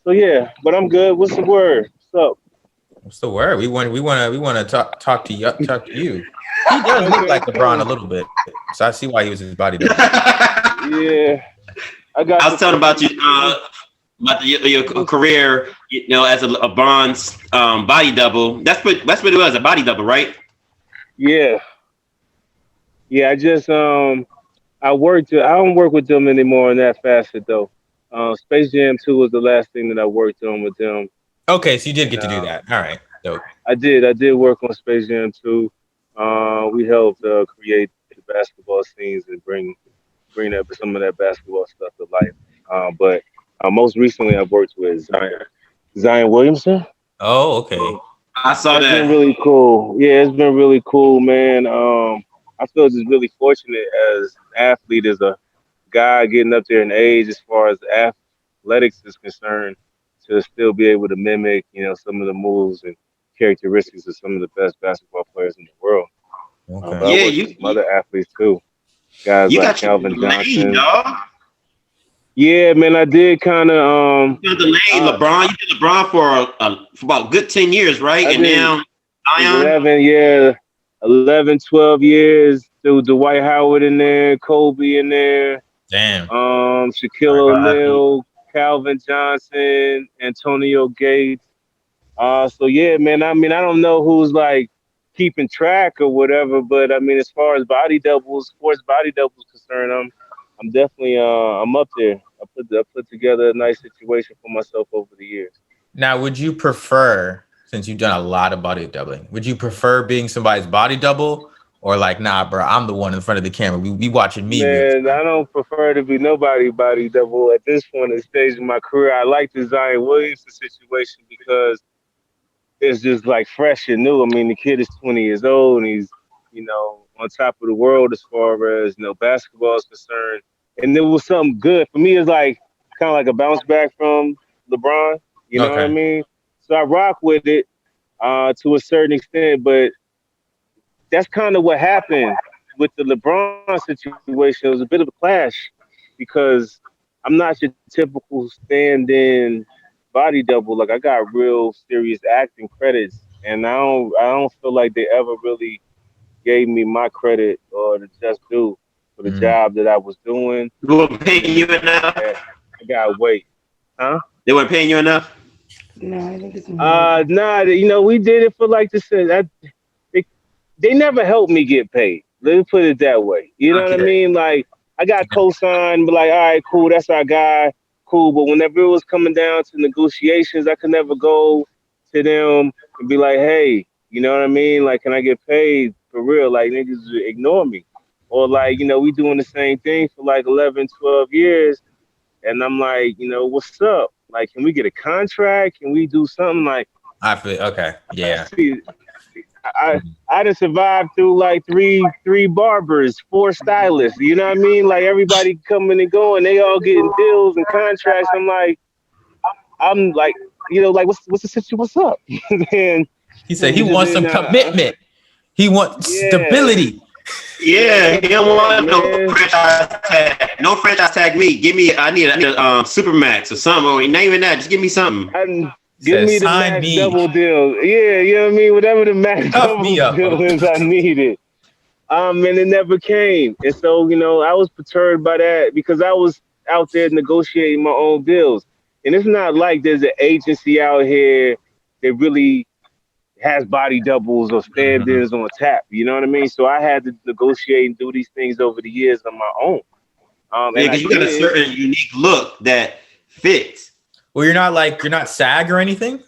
So yeah, but I'm good. What's the word? What's up? What's the word? We want to talk to you. Talk to you. He does look Okay, like LeBron a cool. little bit, so I see why he was his body double. Yeah, I I got was the telling about you physique. your What's career, as a bronze body double. That's what it was, a body double, right? yeah, yeah. I worked. I don't work with them anymore in that facet though. Space Jam 2 was the last thing that I worked on with them, Okay, so you did and get to do that. All right, dope. I did work on Space Jam 2. We helped create the basketball scenes and bring that some of that basketball stuff to life. But most recently, I've worked with Zion Williamson. Oh, okay. So I saw that's been that. really cool. Yeah, it's been really cool, man. I feel just really fortunate as an athlete, as a guy getting up there in age, as far as athletics is concerned, to still be able to mimic, some of the moves and characteristics of some of the best basketball players in the world. But Okay. I Yeah, worked with some other athletes too, guys you like got your Calvin lane, Johnson. dog. Yeah, man, I did kind of. You got the lane, I LeBron. You did LeBron for about good 10 years, right? I And did now Zion. 11, yeah, 11, 12 years. Through Dwight Howard in there, Kobe in there, Damn. Shaquille R.I.P. O'Neal, Calvin Johnson, Antonio Gates. So yeah, man. I mean, I don't know who's like keeping track or whatever, but I mean, as far as body doubles, sports body doubles concerned, I'm definitely I'm up there. I put together a nice situation for myself over the years. Now, would you prefer, since you've done a lot of body doubling, would you prefer being somebody's body double or like, nah, bro, I'm the one in front of the camera. We be watching me real Man, time. I don't prefer to be nobody body double at this point in the stage of my career. I like the Zion Williamson situation because it's just like fresh and new. I mean, the kid is 20 years old and he's, on top of the world as far as, basketball is concerned. And it was something good. For me, it's like kind of like a bounce back from LeBron. You know what I Okay. mean? So I rock with it to a certain extent, but that's kind of what happened with the LeBron situation. It was a bit of a clash because I'm not your typical stand-in body double. Like I got real serious acting credits, and I don't feel like they ever really gave me my credit or the just due for the Mm. job that I was doing. They weren't paying And you enough. I got weight, huh? They weren't paying you enough. No, I think it's more. Nah, we did it for like this. They, they never helped me get paid. Let me put it that way. You know what I Okay. mean? Like I got co-signed, but like, all right, cool, that's our guy, cool. But whenever it was coming down to negotiations, I could never go to them and be like, hey, you know what I mean? Like, can I get paid for real? Like niggas would ignore me. Or like, we doing the same thing for like 11, 12 years. And I'm like, what's up? Like, can we get a contract? Can we do something like, I feel okay. Yeah. see, I done survived through like three barbers, four stylists. You know what I mean? Like everybody coming and going, they all getting deals and contracts. I'm like, like what's the situation? What's up? and He said he and wants then some commitment. He wants yeah, stability. Yeah, he don't yeah, want no man. franchise tag. No franchise tag me. Give me. I need a Supermax or something. Or not even that. Just give me something. He Give said, me the sign max me. double deal. Yeah, you know what I mean? Whatever the max Cuff double me up. deal is, I need it. And it never came. And so, I was perturbed by that because I was out there negotiating my own deals. And it's not like there's an agency out here that really has body doubles or Mhm. stand-ins on tap. You know what I mean? So I had to negotiate and do these things over the years on my own. Yeah, And I because you got a did it. certain unique look that fits. Well, you're not SAG or anything.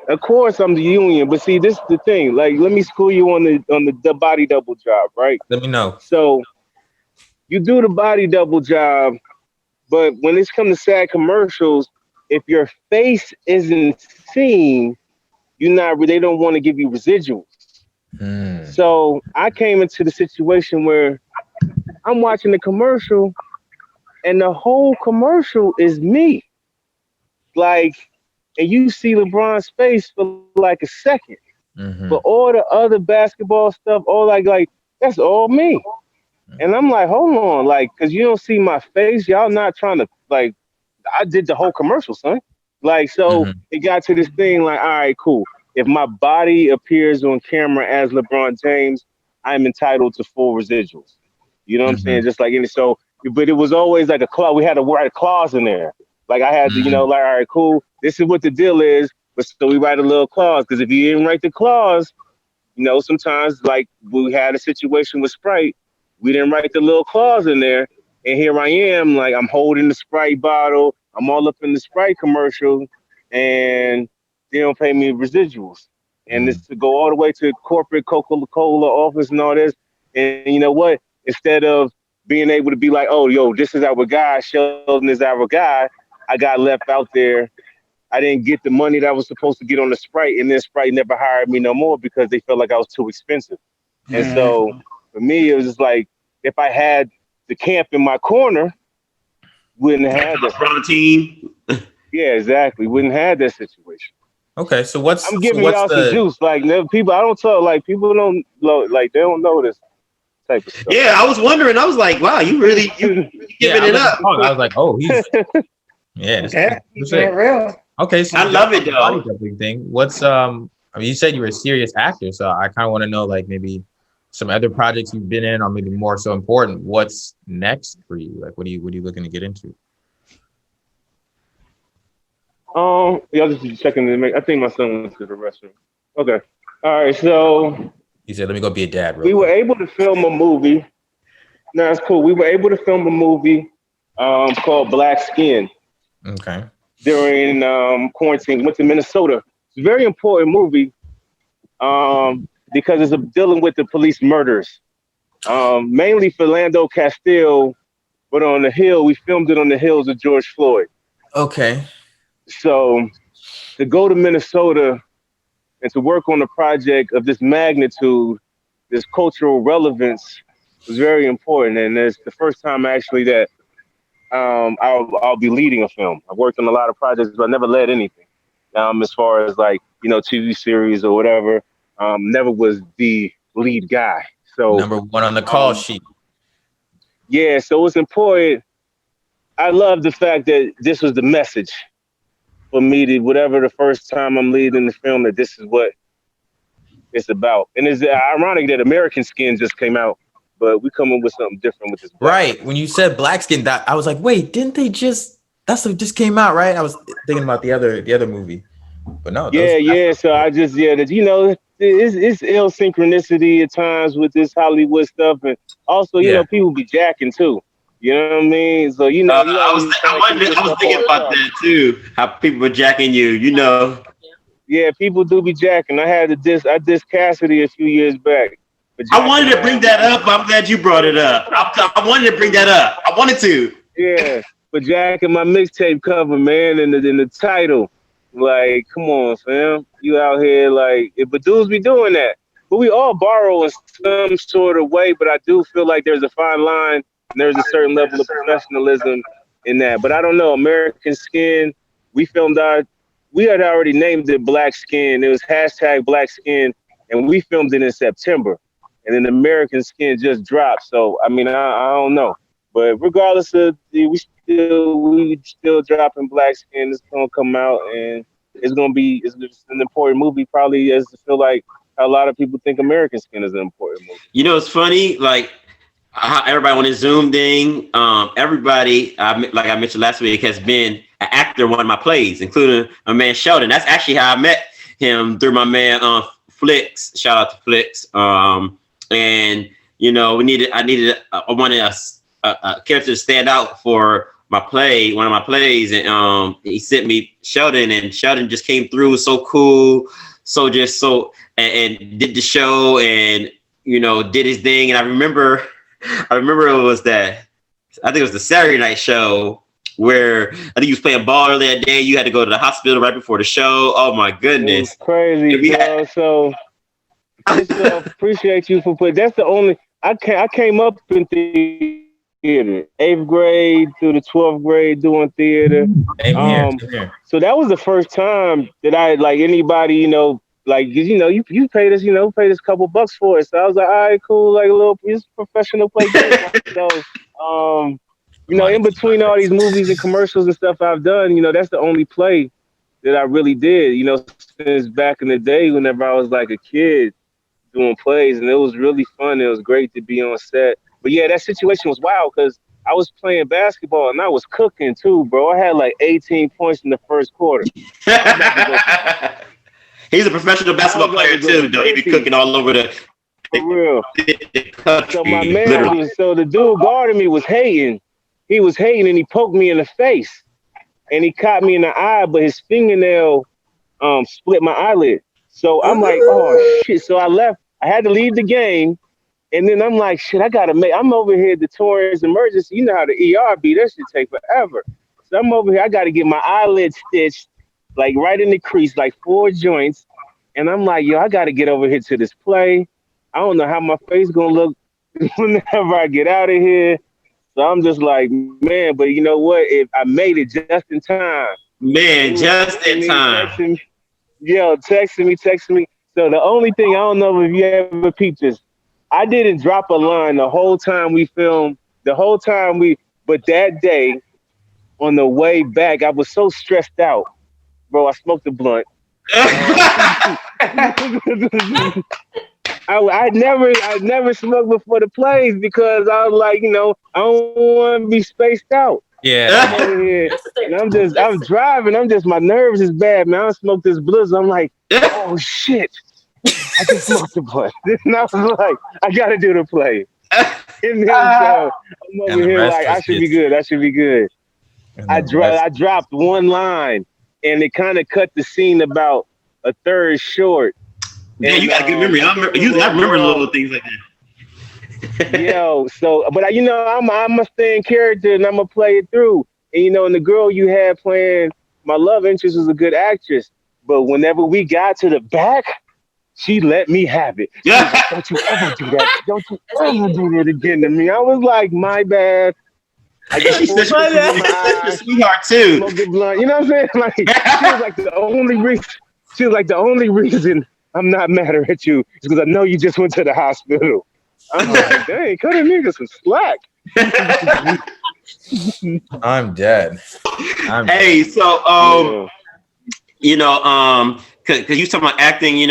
Of course, I'm the union, but see, this is the thing. Like, let me school you on the body double job, right? Let me know. So you do the body double job, but when it's come to sad commercials, if your face isn't seen, you're not. They don't want to give you residuals. Mm. So I came into the situation where I'm watching the commercial, and the whole commercial is me. Like, and you see LeBron's face for like a second, but Hmm. all the other basketball stuff, all like that's all me. And I'm like, hold on, like, cause you don't see my face. Y'all not trying to like. I did the whole commercial, son. Like, so Mm-hmm. it got to this thing like, all right, cool. If my body appears on camera as LeBron James, I'm entitled to full residuals. You know what I'm saying? Mm-hmm. Just like any so, but it was always like a clause. We had to write a clause in there. Like I had to, like, all right, cool. This is what the deal is. But so we write a little clause because if you didn't write the clause, sometimes like we had a situation with Sprite, we didn't write the little clause in there, and here I am, like I'm holding the Sprite bottle, I'm all up in the Sprite commercial, and they don't pay me residuals, and Mm-hmm. this to go all the way to corporate Coca-Cola office and all this, and you know what? Instead of being able to be like, oh, yo, this is our guy, Sheldon is our guy, I got left out there. I didn't get the money that I was supposed to get on the Sprite, and then Sprite never hired me no more because they felt like I was too expensive. And so for me, it was just like if I had the camp in my corner, wouldn't have Like had the that. LeBron team. Yeah, exactly. Wouldn't have that situation. Okay, so I'm giving y'all some the juice. Like people, I don't tell. Like people don't like they don't know this type of stuff. Yeah, I was wondering. I was like, wow, you really giving I it was, up. I was like, oh, he's this Yeah, is keeping it it. real. Okay, so I love it body though. doubling thing. What's I mean, you said you were a serious actor, so I kind of want to know like maybe some other projects you've been in, or maybe more so important. What's next for you? Like, what are you looking to get into? Y'all just checking to make. I think my son went to the restroom. Okay. All right. So He said, "Let me go be a dad real we were quick." able to film a movie. No, it's cool. We were able to film a movie called Black Skin Okay. during quarantine. Went to Minnesota. It's a very important movie because it's dealing with the police murders, mainly Philando Castile, but on the hill. We filmed it on the hills of George Floyd. Okay. So to go to Minnesota and to work on a project of this magnitude, this cultural relevance was very important. And it's the first time actually that I'll be leading a film. I've worked on a lot of projects, but I never led anything. As far as like, TV series or whatever, never was the lead guy. So, Number one on the call sheet. yeah, so it's important. I love the fact that this was the message for me to whatever the first time I'm leading the film, that this is what it's about. And it's ironic that American Skin just came out, but we come up with something different with this. Right. When you said black skin, that I was like, wait, didn't they just? That's what just came out, right? I was thinking about the other movie, but no. Yeah. So I just that it's ill synchronicity at times with this Hollywood stuff, and also people be jacking too. You know what I mean? So I was thinking about that too. How people were jacking you, Yeah, people do be jacking. I dissed Cassidy a few years back. I wanted to bring that up. I'm glad you brought it up. I wanted to bring that up. I wanted to. Yeah, but jacking my mixtape cover, man, and the title. Like, come on, fam. You out here but dudes be doing that. But we all borrow in some sort of way, but I do feel like there's a fine line and there's a certain level of professionalism in that. But I don't know, American Skin, we had already named it Black Skin. It was hashtag Black Skin, and we filmed it in September. And then American Skin just dropped. So, I mean, I don't know. But regardless of, we still dropping Black Skin. It's going to come out, and it's an important movie, probably as to feel like a lot of people think American Skin is an important movie. It's funny, like how everybody on this Zoom thing, everybody, like I mentioned last week, has been an actor in one of my plays, including my man Sheldon. That's actually how I met him, through my man Flicks. Shout out to Flicks. And I wanted a character to stand out for my play, one of my plays, and he sent me Sheldon, and Sheldon just came through so cool, and did the show, and did his thing. And I remember it was I think it was the Saturday night show where I think he was playing ball earlier that day. You had to go to the hospital right before the show. Oh my goodness, crazy, bro. So appreciate you for putting. That's the only I came up in theater, 8th grade through the 12th grade doing theater. Same here. So that was the first time that I anybody, you paid us, paid us a couple bucks for it. So I was like, all right, cool, like a little professional play. So, in between all these movies and commercials and stuff I've done, that's the only play that I really did. Since back in the day, whenever I was like a kid doing plays, and it was really fun. It was great to be on set. But yeah, that situation was wild because I was playing basketball and I was cooking too, bro. I had like 18 points in the first quarter. He's a professional basketball player too, though. He be cooking all over for real. the country. So my man, Literally. so the dude guarding me was hating. He was hating and he poked me in the face. And he caught me in the eye, but his fingernail split my eyelid. So I'm like, oh shit. So I left. I had to leave the game. And then I'm like, shit, I'm over here at the Torrance Emergency. You know how the ER be. That should take forever. So I'm over here. I got to get my eyelid stitched, like right in the crease, like 4 joints. And I'm like, yo, I got to get over here to this play. I don't know how my face going to look whenever I get out of here. So I'm just like, man, but you know what? If I made it just in time. Man, just in time. Texting me. So the only thing, I don't know if you ever peeped this, I didn't drop a line the whole time we filmed, but that day on the way back, I was so stressed out. Bro, I smoked a blunt. I never smoked before the plays because I was like, I don't want to be spaced out. Yeah. I'm over here, and I'm driving. My nerves is bad, man. I smoked this blizzard. I'm like, oh shit. I just smoked the blunt. And I was like, I got to do the play. And then I'm over here like, I should be good. I dropped one line, and it kind of cut the scene about a third short. Yeah, you got a good memory. I remember little things like that. Yo, but I'm a stay in character and I'm gonna play it through. And and the girl you had playing my love interest was a good actress. But whenever we got to the back, she let me have it. She was like, don't you ever do that. Don't you ever do that again to me. I was like, my bad. I got She's such a sweetheart too. You know what I'm saying? Like she was like the only reason I'm not mad at you is because I know you just went to the hospital. I'm like, dang, cut a nigga some slack. I'm dead. Hey, so because you talking about acting,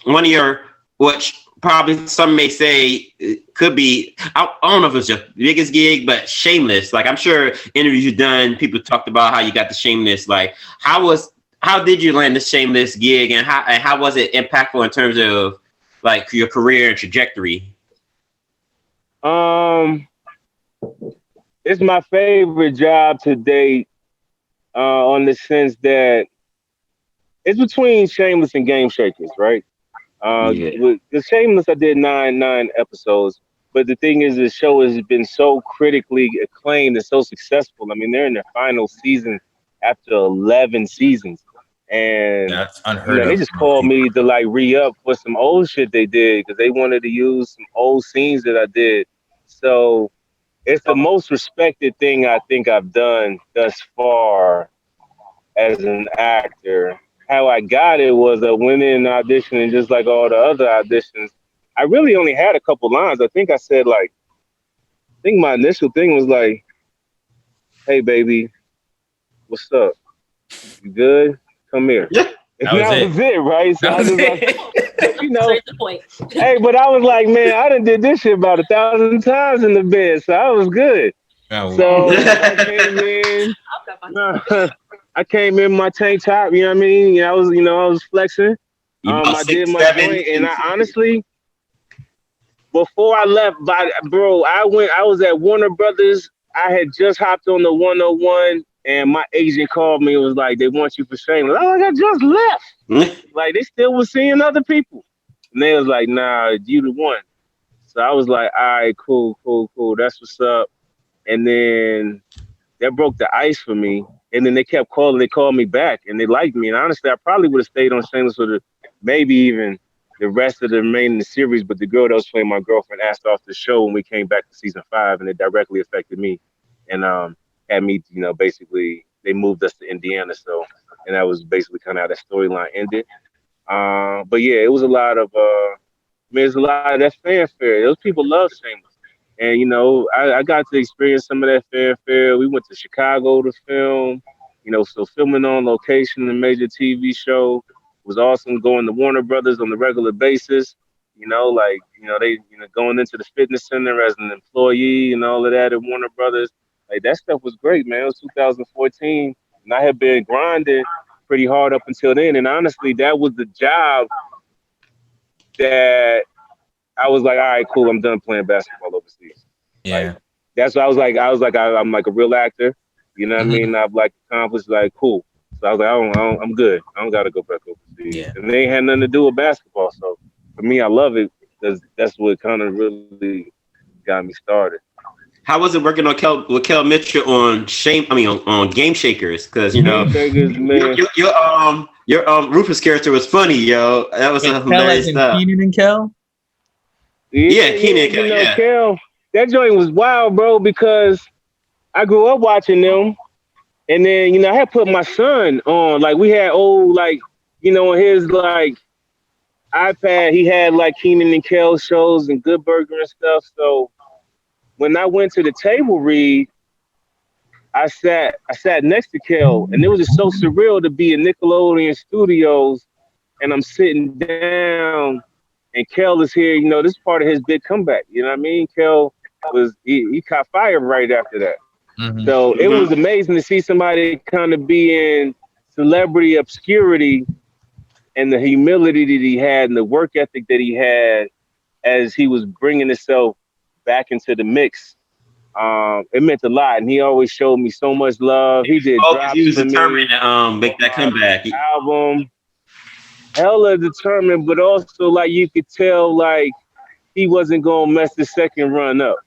one of your, which probably some may say could be, I don't know if it's your biggest gig, but Shameless. Like I'm sure interviews you've done, people talked about how you got the Shameless. Like how did you land the Shameless gig, and how was it impactful in terms of like your career and trajectory? It's my favorite job to date, on the sense that it's between Shameless and Gameshakers, right? With the Shameless, I did nine episodes, but the thing is, the show has been so critically acclaimed and so successful. I mean, they're in their final season after 11 seasons, and that's unheard of. They just called me to like re-up for some old shit they did because they wanted to use some old scenes that I did. So it's the most respected thing I think I've done thus far as an actor. How I got it was I went in auditioning just like all the other auditions. I really only had a couple lines. I think I said I think my initial thing was like, hey baby, what's up? You good? Come here. Yeah. That was it, right? So I was like, the point. Hey, but I was like, man, I done did this shit about 1,000 times in the bed, so I was good. So I came in my tank top, you know what I mean? I was flexing. I did my joint, and I honestly, before I left, I was at Warner Brothers. I had just hopped on the 101, and my agent called me and was like, they want you for Shameless. I was like, I just left. Like, they still was seeing other people. And they was like, nah, you the one. So I was like, all right, cool. That's what's up. And then that broke the ice for me. And then they kept calling. They called me back, and they liked me. And honestly, I probably would have stayed on Shameless for maybe even the rest of the remaining series. But the girl that was playing my girlfriend asked off the show when we came back to season 5, and it directly affected me. And had me, basically they moved us to Indiana. So, and that was basically kind of how that storyline ended. But yeah, it was a lot of, there's a lot of that fanfare. Those people love Shameless. And, I got to experience some of that fanfare. We went to Chicago to film. So filming on location, a major TV show was awesome. Going to Warner Brothers on a regular basis, they, going into the fitness center as an employee and all of that at Warner Brothers. Like that stuff was great, man. It was 2014, and I had been grinding pretty hard up until then. And honestly, that was the job that I was like, all right, cool, I'm done playing basketball overseas. Yeah. Like, that's why I'm like a real actor. You know what I mean? I've like accomplished like cool. So I was like, I'm good. I don't got to go back overseas. Yeah. And they ain't had nothing to do with basketball. So for me, I love it because that's what kind of really got me started. How was it working on with Kel Mitchell on on Gameshakers? Because Gameshakers, man. Your Rufus character was funny, yo. That was some hilarious stuff. Keenan and Kel. Yeah, Keenan and Kel. Yeah. Kel, that joint was wild, bro. Because I grew up watching them, and then I had put my son on. Like we had old on his like iPad, he had like Keenan and Kel shows and Good Burger and stuff. So when I went to the table read, I sat next to Kel, and it was just so surreal to be in Nickelodeon Studios, and I'm sitting down, and Kel is here. This is part of his big comeback. You know what I mean? Kel he caught fire right after that. Mm-hmm. So it was amazing to see somebody kind of be in celebrity obscurity, and the humility that he had and the work ethic that he had as he was bringing himself back into the mix. It meant a lot, and he always showed me so much love. He did drops he was for determined me, to make that comeback. album, hella determined, but also like you could tell like he wasn't gonna mess the second run up.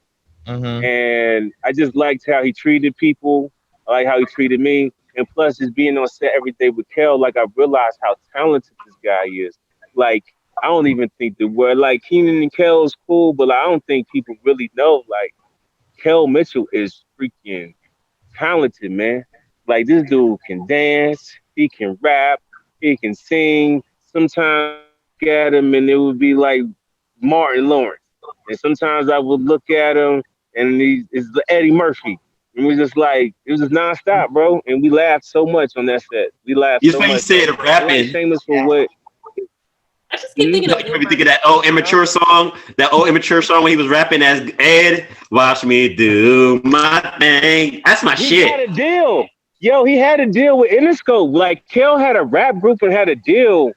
Mm-hmm. And I just liked how he treated people. I like how he treated me, and plus just being on set every day with Kel, like I realized how talented this guy is. Like I don't even think the word like Keenan and Kel is cool, but I don't think people really know like Kel Mitchell is freaking talented, man. Like this dude can dance, he can rap, he can sing. Sometimes I look at him and it would be like Martin Lawrence, and sometimes I would look at him and it's Eddie Murphy. And we just like it was just nonstop, bro. And we laughed so much on that set. We laughed so much. You said rapping. Like Shameless for what? I just keep thinking You think of that old immature song when he was rapping as Ed. Watch me do my thing. That's my shit. He had a deal. Yo, he had a deal with Interscope. Like Kel had a rap group and had a deal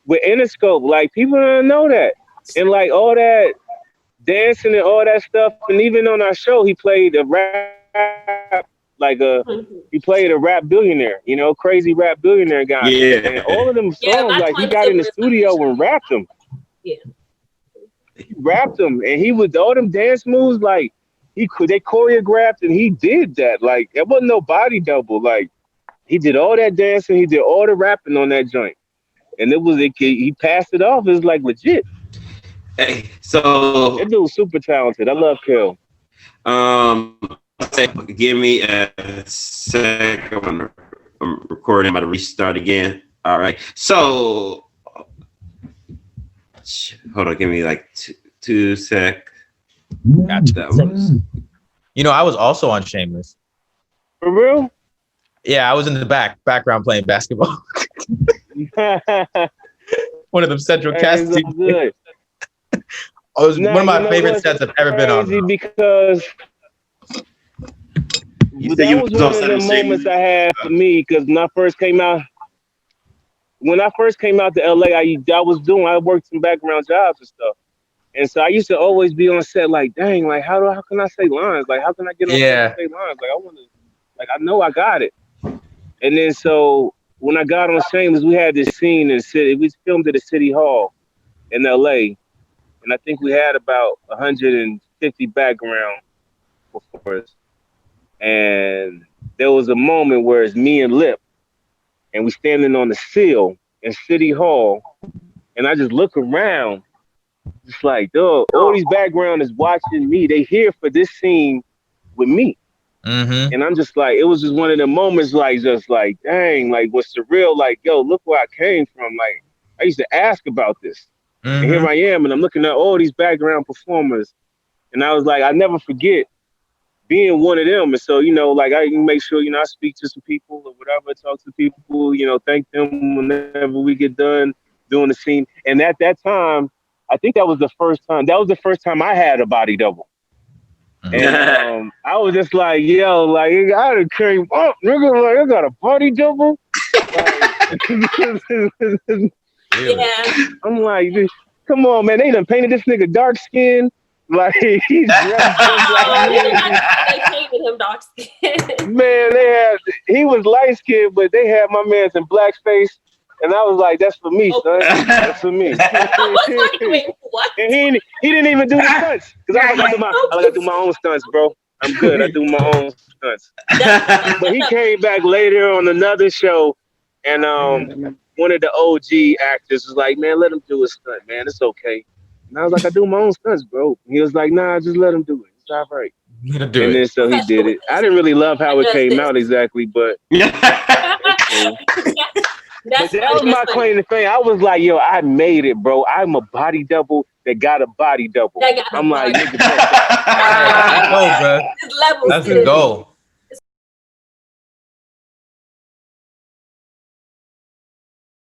with Interscope. Like people don't know that. And like all that dancing and all that stuff. And even on our show, he played a rap he played a rap billionaire, crazy rap billionaire guy. Yeah. And all of them songs, like he got in the studio and rapped them. Yeah. He rapped them, and he would all them dance moves like they choreographed, and he did that. Like it wasn't no body double. Like he did all that dancing, he did all the rapping on that joint, and he passed it off as like legit. Hey, so that dude's super talented. I love Kel. Give me a sec. I'm recording. I'm about to restart again. All right. So, hold on. Give me like two sec. Gotcha. I was also on Shameless. For real? Yeah, I was in the background playing basketball. One of them central cast teams. Good. It was one of my favorite sets I've ever been on. Because that was one of the moments I had for me, because when I first came out to LA, I worked some background jobs and stuff. And so I used to always be on set like, dang, like how can I say lines? Like how can I get on set and say lines? Like I know I got it. And then so when I got on Shameless, we had this scene in the city. We filmed at the City Hall in LA. And I think we had about 150 background performers. And there was a moment where it's me and Lip, and we standing on the sill in City Hall, and I just look around, just like, dog, all these background is watching me. They here for this scene with me. Mm-hmm. And I'm just like, it was just one of the moments, like, just like, dang, like, what's surreal? Like, yo, look where I came from. Like, I used to ask about this. Mm-hmm. And here I am, and I'm looking at all these background performers. And I was like, I never forget being one of them. And so, like I make sure, I speak to some people or whatever, talk to people, thank them whenever we get done doing the scene. And at that time, I think that was the first time. That was the first time I had a body double. And I was just like, yo, like I done came up, nigga, like I got a body double. Yeah. I'm like, come on, man, they done painted this nigga dark skin. Like he's dressed just like me. They painted him dark skin. Man, he was light skinned, but they had my man's in blackface. And I was like, that's for me, son. That's for me. I was like, wait, what? And he didn't even do the stunts. Because I like to do my own stunts, bro. I'm good. I do my own stunts. But he came back later on another show, and one of the OG actors was like, man, let him do a stunt, man. It's okay. And I was like, I do my own stunts, bro. And he was like, nah, just let him do it. It's all right. Let him do and it. then so he did it. I didn't really love how it came out exactly, but but that was my claim to fame. I was like, yo, I made it, bro. I'm a body double that got a body double. I'm like, nigga, That's the goal.